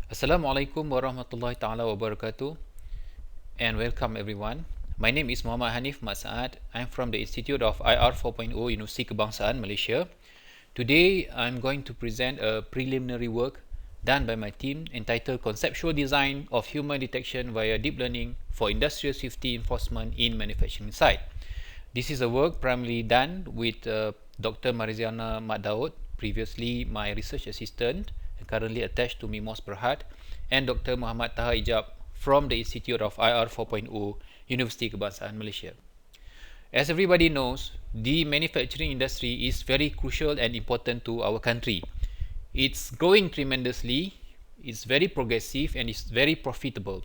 Assalamualaikum warahmatullahi taala wabarakatuh, and welcome everyone. My name is Muhammad Hanif Mat Saad. I'm from the Institute of IR 4.0 University Kebangsaan Malaysia. Today I'm going to present a preliminary work done by my team entitled Conceptual Design of Human Detection via Deep Learning for Industrial Safety Enforcement in Manufacturing Site. This is a work primarily done with Dr. Mariziana Mat Daud, previously my research assistant, currently attached to MIMOS Berhad, and Dr. Muhammad Taha Ijab from the Institute of IR 4.0, University Kebangsaan Malaysia. As everybody knows, the manufacturing industry is very crucial and important to our country. It's growing tremendously, it's very progressive, and it's very profitable.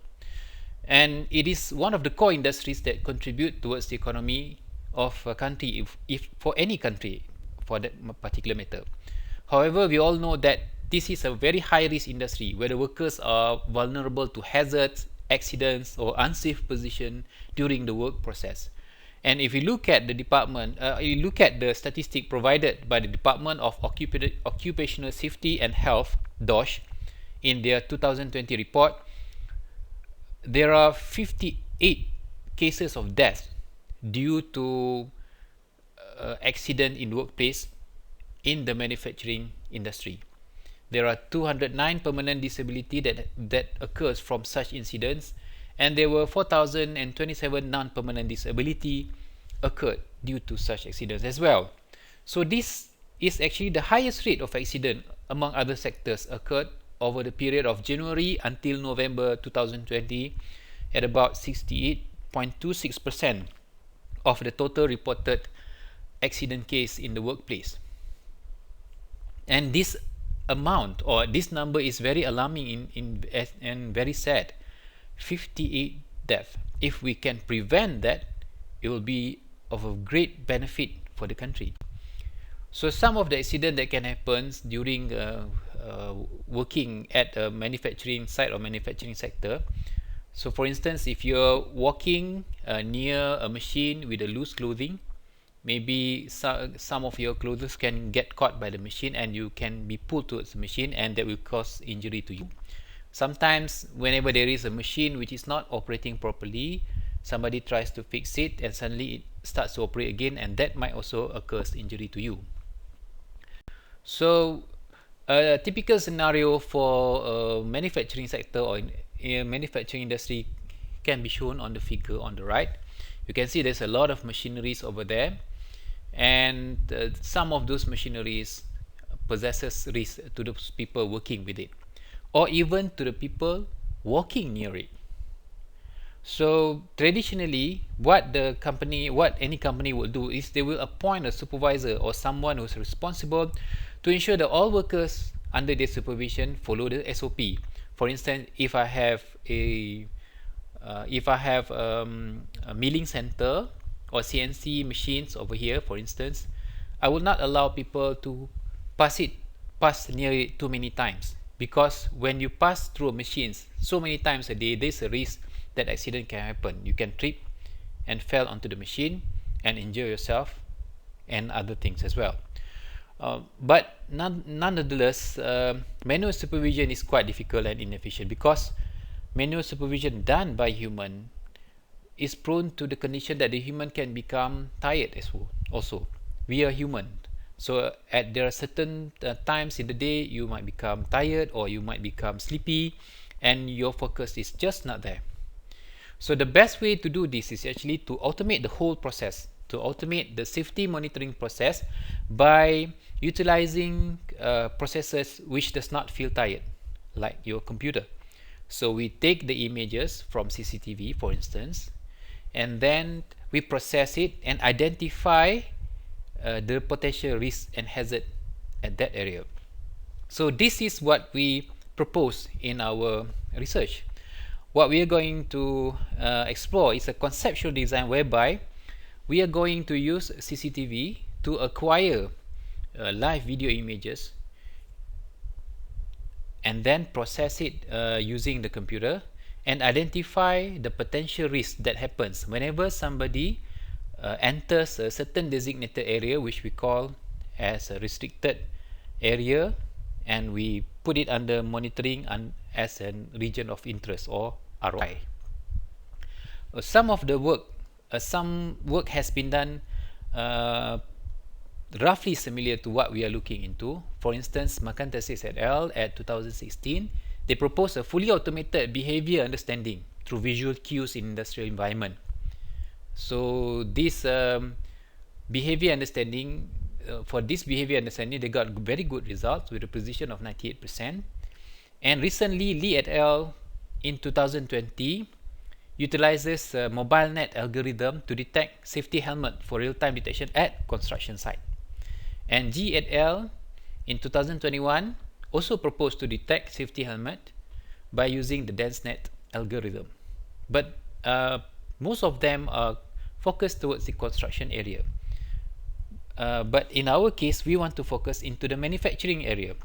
And it is one of the core industries that contribute towards the economy of a country, if for any country for that particular matter. However, we all know that this is a very high risk industry where the workers are vulnerable to hazards, accidents, or unsafe position during the work process. And if you look at the statistic provided by the Department of Occupational Safety and Health, DOSH, in their 2020 report, there are 58 cases of death due to accident in workplace in the manufacturing industry. There are 209 permanent disability that occurs from such incidents, and there were 4,027 non-permanent disability occurred due to such accidents as well. So this is actually the highest rate of accident among other sectors occurred over the period of January until November 2020 at about 68.26% of the total reported accident case in the workplace. And this amount or this number is very alarming and very sad. 58 deaths. If we can prevent that, it will be of a great benefit for the country. So some of the accident that can happen during working at a manufacturing site or manufacturing sector. So for instance, if you're walking near a machine with a loose clothing, maybe some of your clothes can get caught by the machine and you can be pulled towards the machine, and that will cause injury to you. Sometimes whenever there is a machine which is not operating properly, somebody tries to fix it and suddenly it starts to operate again, and that might also cause injury to you. So a typical scenario for manufacturing sector or in manufacturing industry can be shown on the figure on the right. You can see there's a lot of machineries over there, and some of those machineries possesses risk to those people working with it, or even to the people walking near it. So traditionally, what any company will do is they will appoint a supervisor or someone who's responsible to ensure that all workers under their supervision follow the SOP. For instance, if I have a milling center or CNC machines over here, for instance, I will not allow people to pass near it too many times, because when you pass through machines so many times a day, there's a risk that accident can happen. You can trip and fall onto the machine and injure yourself and other things as well. But nonetheless, manual supervision is quite difficult and inefficient, because manual supervision done by human is prone to the condition that the human can become tired as well. Also, we are human, so there are certain times in the day you might become tired or you might become sleepy, and your focus is just not there. So the best way to do this is actually to automate the whole process, to automate the safety monitoring process by utilizing processes which does not feel tired, like your computer. So we take the images from CCTV, for instance, and then we process it and identify the potential risk and hazard at that area. So this is what we propose in our research. What we are going to explore is a conceptual design whereby we are going to use CCTV to acquire live video images and then process it using the computer and identify the potential risk that happens whenever somebody enters a certain designated area, which we call as a restricted area, and we put it under monitoring and as a region of interest or ROI. Some work has been done roughly similar to what we are looking into. For instance, Makantasis et al. At 2016, they proposed a fully automated behavior understanding through visual cues in industrial environment. So this behavior understanding, for this behavior understanding, they got very good results with a precision of 98%. And recently, Lee et al. In 2020 utilizes a mobile net algorithm to detect safety helmet for real-time detection at construction site. And G et al. In 2021 also proposed to detect safety helmet by using the DenseNet algorithm. But most of them are focused towards the construction area. But in our case, we want to focus into the manufacturing area.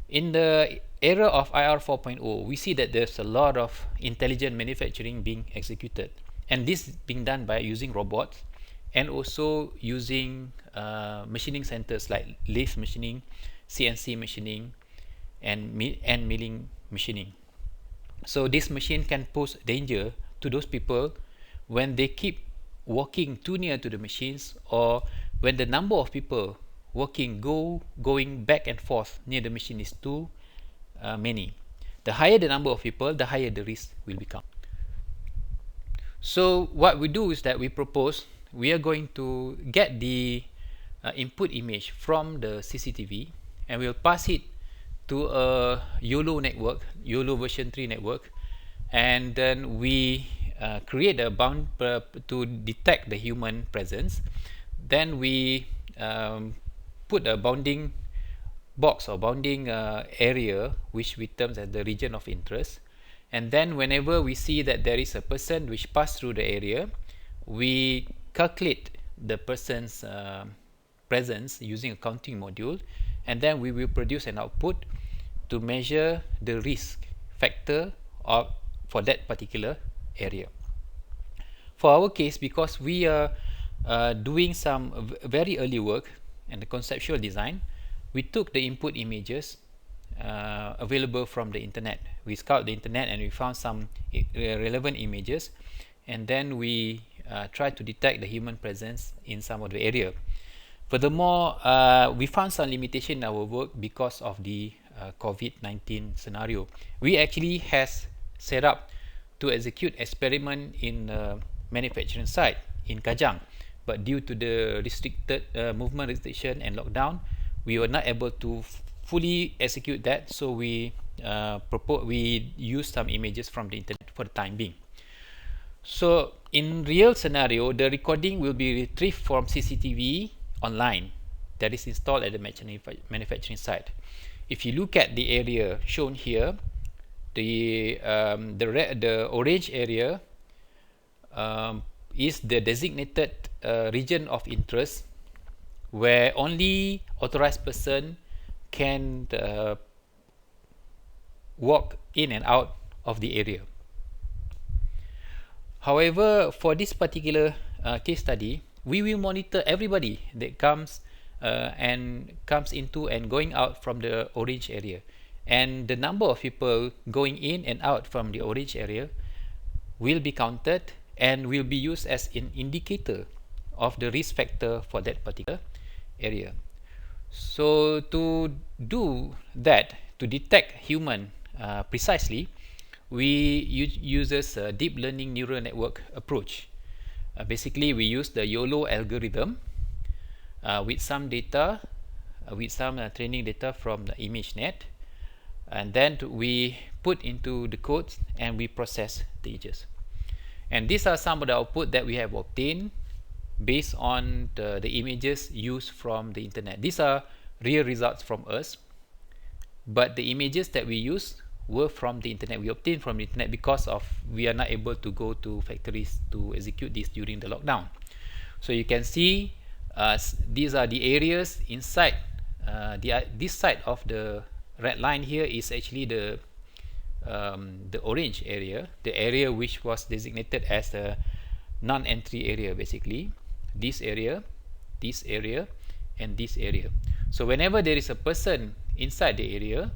In the era of IR 4.0, we see that there's a lot of intelligent manufacturing being executed. And this is being done by using robots and also using machining centers like lathe machining, CNC machining, and milling machining. So this machine can pose danger to those people when they keep walking too near to the machines, or when the number of people going back and forth near the machine is too many. The higher the number of people, the higher the risk will become. So what we do is that we are going to get the input image from the CCTV, and we'll pass it to a YOLO network, YOLO version 3 network, and then we create a bound to detect the human presence. Then we put a bounding box or bounding area, which we term as the region of interest. And then whenever we see that there is a person which passed through the area, we calculate the person's presence using a counting module, and then we will produce an output to measure the risk factor for that particular area. For our case, because we are doing some very early work and the conceptual design, we took the input images available from the internet. We scoured the internet and we found some relevant images, and then we tried to detect the human presence in some of the area. Furthermore, we found some limitation in our work because of the COVID-19 scenario. We actually has set up to execute experiment in manufacturing site in Kajang, but due to the restricted movement restriction and lockdown, we were not able to fully execute that. So we used some images from the internet for the time being. So in real scenario, the recording will be retrieved from CCTV online that is installed at the manufacturing site. If you look at the area shown here, the orange area is the designated region of interest where only authorized person can walk in and out of the area. However, for this particular case study, we will monitor everybody that comes into and going out from the orange area, and the number of people going in and out from the orange area will be counted and will be used as an indicator of the risk factor for that particular area. So to do that, to detect human precisely, we uses a deep learning neural network approach. Basically, we use the YOLO algorithm with some data, with some training data from the ImageNet, and then we put into the codes and we process the images. And these are some of the output that we have obtained based on the images used from the internet. These are real results from us, but the images that we used were from the internet. We obtained from the internet because of we are not able to go to factories to execute this during the lockdown. So you can see these are the areas inside this side of the red line here is actually the orange area, the area which was designated as a non-entry area. Basically this area, and this area. So whenever there is a person inside the area,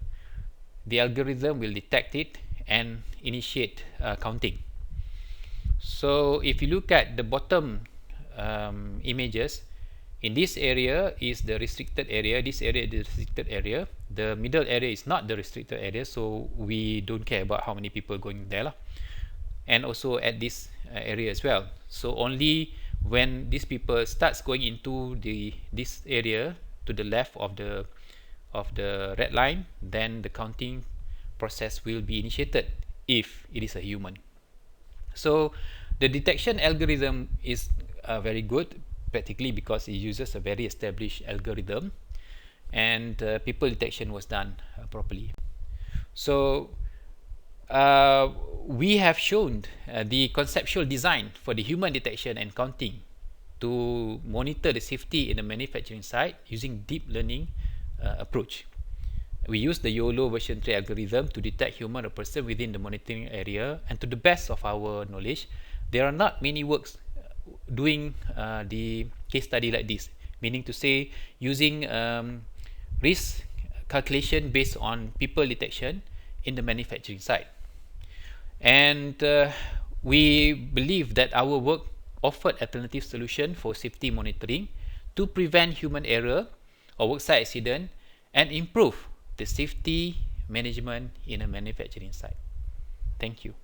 the algorithm will detect it and initiate counting. So if you look at the bottom images, in this area is the restricted area, this area is the restricted area, the middle area is not the restricted area, so we don't care about how many people going there lah. And also at this area as well. So only when these people starts going into this area to the left of the red line, then the counting process will be initiated if it is a human. So the detection algorithm is very good, practically because it uses a very established algorithm, and people detection was done properly. So we have shown the conceptual design for the human detection and counting to monitor the safety in the manufacturing site using deep learning approach. We use the YOLO version 3 algorithm to detect human or person within the monitoring area, and to the best of our knowledge, there are not many works doing the case study like this, meaning to say using risk calculation based on people detection in the manufacturing site. And we believe that our work offered alternative solution for safety monitoring to prevent human error or worksite accident and improve the safety management in a manufacturing site. Thank you.